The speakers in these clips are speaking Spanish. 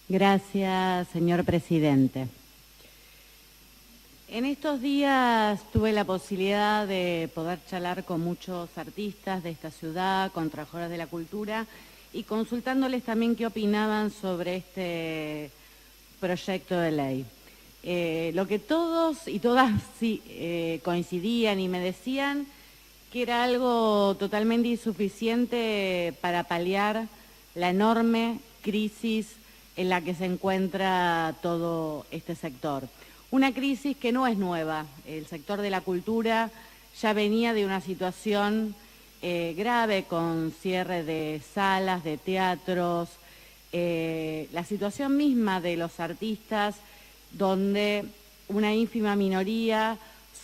Gracias, señor presidente. En estos días tuve la posibilidad de poder charlar con muchos artistas de esta ciudad, con trabajadores de la cultura y consultándoles también qué opinaban sobre este proyecto de ley. Lo que todos y todas coincidían y me decían que era algo totalmente insuficiente para paliar la enorme crisis en la que se encuentra todo este sector. Una crisis que no es nueva. El sector de la cultura ya venía de una situación grave con cierre de salas, de teatros, la situación misma de los artistas donde una ínfima minoría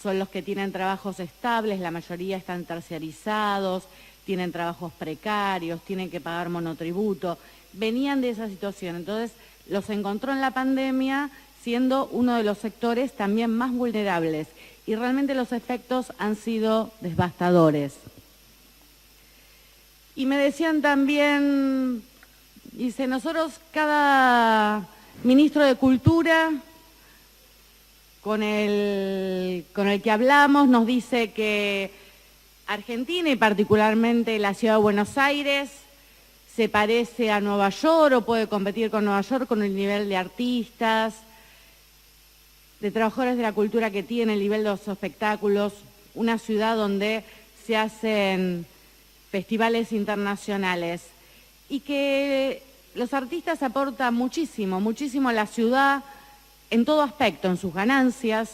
son los que tienen trabajos estables, la mayoría están terciarizados, tienen trabajos precarios, tienen que pagar monotributo. Venían de esa situación, entonces los encontró en la pandemia siendo uno de los sectores también más vulnerables y realmente los efectos han sido devastadores. Y me decían también, dice, nosotros cada ministro de Cultura con el que hablamos nos dice que Argentina y particularmente la ciudad de Buenos Aires se parece a Nueva York o puede competir con Nueva York con el nivel de artistas, de trabajadores de la cultura que tiene, el nivel de los espectáculos, una ciudad donde se hacen festivales internacionales y que los artistas aportan muchísimo, muchísimo a la ciudad en todo aspecto, en sus ganancias,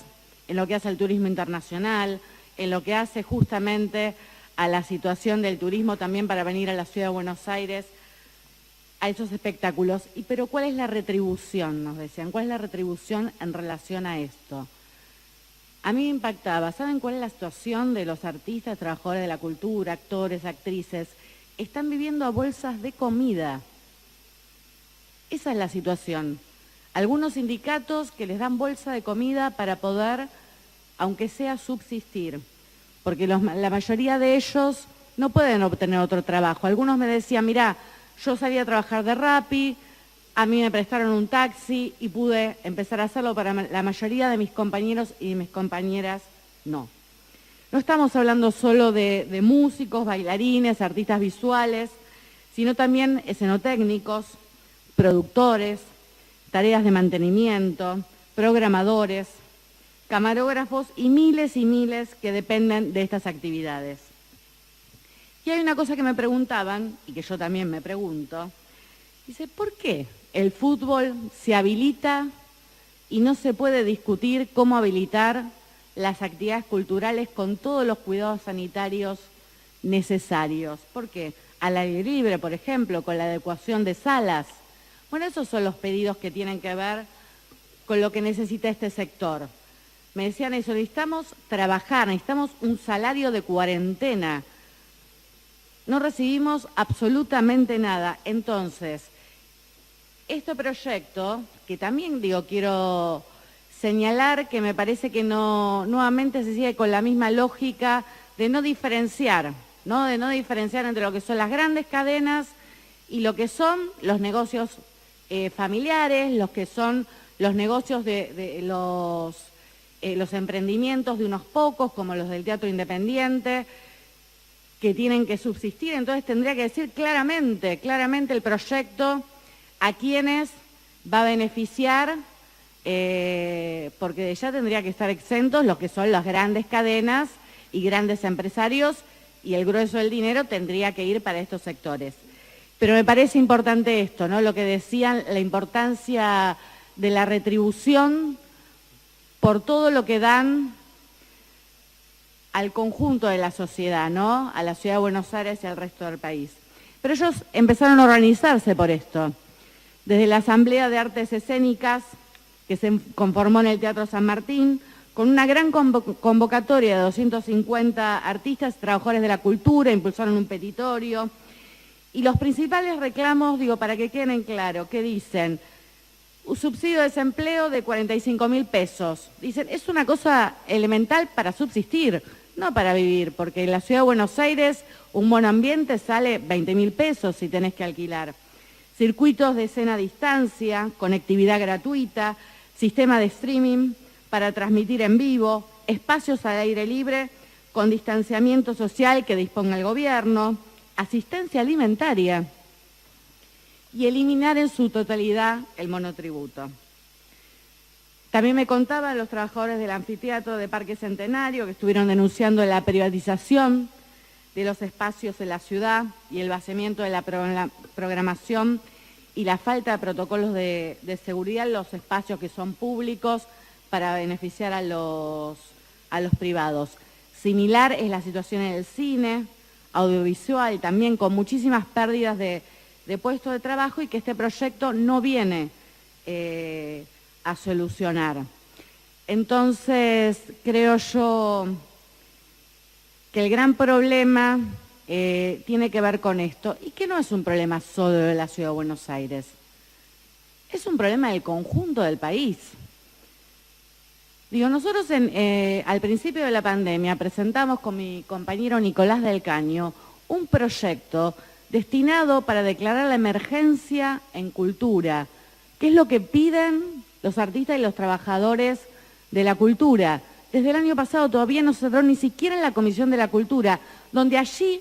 en lo que hace al turismo internacional, en lo que hace justamente a la situación del turismo también para venir a la ciudad de Buenos Aires a esos espectáculos. Pero ¿cuál es la retribución? Nos decían, ¿cuál es la retribución en relación a esto? A mí me impactaba, ¿saben cuál es la situación de los artistas, trabajadores de la cultura, actores, actrices? Están viviendo a bolsas de comida. Esa es la situación. Algunos sindicatos que les dan bolsa de comida para poder, aunque sea, subsistir, porque la mayoría de ellos no pueden obtener otro trabajo. Algunos me decían, mirá, yo salí a trabajar de Rappi, a mí me prestaron un taxi y pude empezar a hacerlo, para la mayoría de mis compañeros y de mis compañeras no. No estamos hablando solo de músicos, bailarines, artistas visuales, sino también escenotécnicos, productores, tareas de mantenimiento, programadores, camarógrafos y miles que dependen de estas actividades. Y hay una cosa que me preguntaban, y que yo también me pregunto, dice, ¿por qué el fútbol se habilita y no se puede discutir cómo habilitar las actividades culturales con todos los cuidados sanitarios necesarios? ¿Por qué? Al aire libre, por ejemplo, con la adecuación de salas. Bueno, esos son los pedidos que tienen que ver con lo que necesita este sector. Me decían eso, necesitamos trabajar, necesitamos un salario de cuarentena. No recibimos absolutamente nada. Entonces, este proyecto, que también quiero señalar que me parece que nuevamente se sigue con la misma lógica de no diferenciar, ¿no? De no diferenciar entre lo que son las grandes cadenas y lo que son los negocios familiares, los que son los negocios de los emprendimientos de unos pocos, como los del teatro independiente, que tienen que subsistir. Entonces tendría que decir claramente el proyecto a quienes va a beneficiar, porque ya tendría que estar exentos los que son las grandes cadenas y grandes empresarios, y el grueso del dinero tendría que ir para estos sectores. Pero me parece importante esto, ¿no? Lo que decían, la importancia de la retribución por todo lo que dan al conjunto de la sociedad, ¿no? A la ciudad de Buenos Aires y al resto del país. Pero ellos empezaron a organizarse por esto. Desde la Asamblea de Artes Escénicas, que se conformó en el Teatro San Martín, con una gran convocatoria de 250 artistas y trabajadores de la cultura, impulsaron un petitorio. Y los principales reclamos, para que queden claro, ¿qué dicen? Un subsidio de desempleo de 45.000 pesos. Dicen, es una cosa elemental para subsistir, no para vivir, porque en la ciudad de Buenos Aires un buen ambiente sale 20.000 pesos si tenés que alquilar. circuitos de escena a distancia, conectividad gratuita, sistema de streaming para transmitir en vivo, espacios al aire libre con distanciamiento social que disponga el gobierno, asistencia alimentaria y eliminar en su totalidad el monotributo. También me contaban los trabajadores del anfiteatro de Parque Centenario que estuvieron denunciando la privatización de los espacios en la ciudad y el vaciamiento de la programación y la falta de protocolos de seguridad en los espacios que son públicos para beneficiar a los privados. Similar es la situación en el cine, audiovisual, también con muchísimas pérdidas de puestos de trabajo y que este proyecto no viene a solucionar. Entonces, creo yo que el gran problema tiene que ver con esto, y que no es un problema solo de la Ciudad de Buenos Aires, es un problema del conjunto del país. Digo, nosotros al principio de la pandemia presentamos con mi compañero Nicolás del Caño un proyecto destinado para declarar la emergencia en cultura, que es lo que piden los artistas y los trabajadores de la cultura. Desde el año pasado todavía no se cerró ni siquiera en la Comisión de la Cultura, donde allí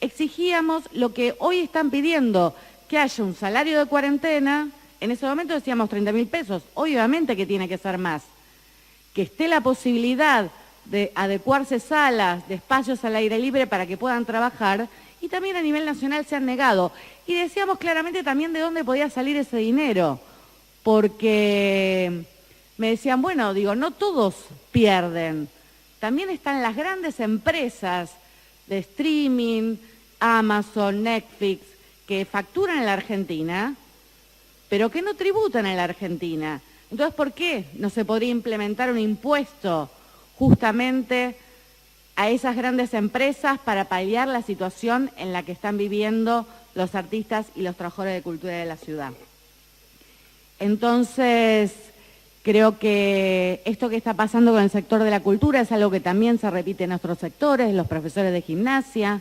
exigíamos lo que hoy están pidiendo, que haya un salario de cuarentena. En ese momento decíamos 30.000 pesos, obviamente que tiene que ser más. Que esté la posibilidad de adecuarse salas, de espacios al aire libre para que puedan trabajar, y también a nivel nacional se han negado. Y decíamos claramente también de dónde podía salir ese dinero, porque me decían, bueno, digo, no todos pierden, también están las grandes empresas de streaming, Amazon, Netflix, que facturan en la Argentina, pero que no tributan en la Argentina. Entonces, ¿por qué no se podría implementar un impuesto justamente a esas grandes empresas para paliar la situación en la que están viviendo los artistas y los trabajadores de cultura de la ciudad? Entonces, creo que esto que está pasando con el sector de la cultura es algo que también se repite en otros sectores, los profesores de gimnasia,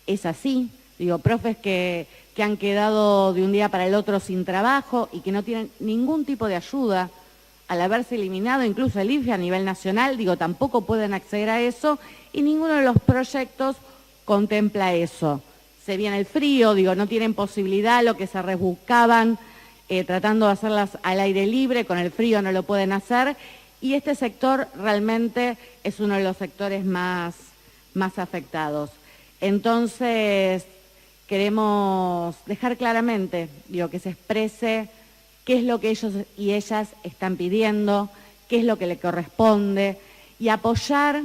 es así. Digo, profes que han quedado de un día para el otro sin trabajo y que no tienen ningún tipo de ayuda al haberse eliminado incluso el IFE a nivel nacional, digo, tampoco pueden acceder a eso y ninguno de los proyectos contempla eso. Se viene el frío, digo, no tienen posibilidad, lo que se rebuscaban tratando de hacerlas al aire libre, con el frío no lo pueden hacer, y este sector realmente es uno de los sectores más afectados. Entonces, queremos dejar claramente, digo, que se exprese qué es lo que ellos y ellas están pidiendo, qué es lo que le corresponde, y apoyar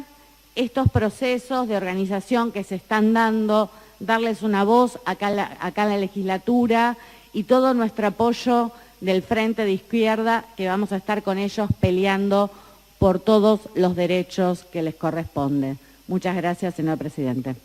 estos procesos de organización que se están dando, darles una voz acá en la legislatura, y todo nuestro apoyo del Frente de Izquierda, que vamos a estar con ellos peleando por todos los derechos que les corresponden. Muchas gracias, señor presidente.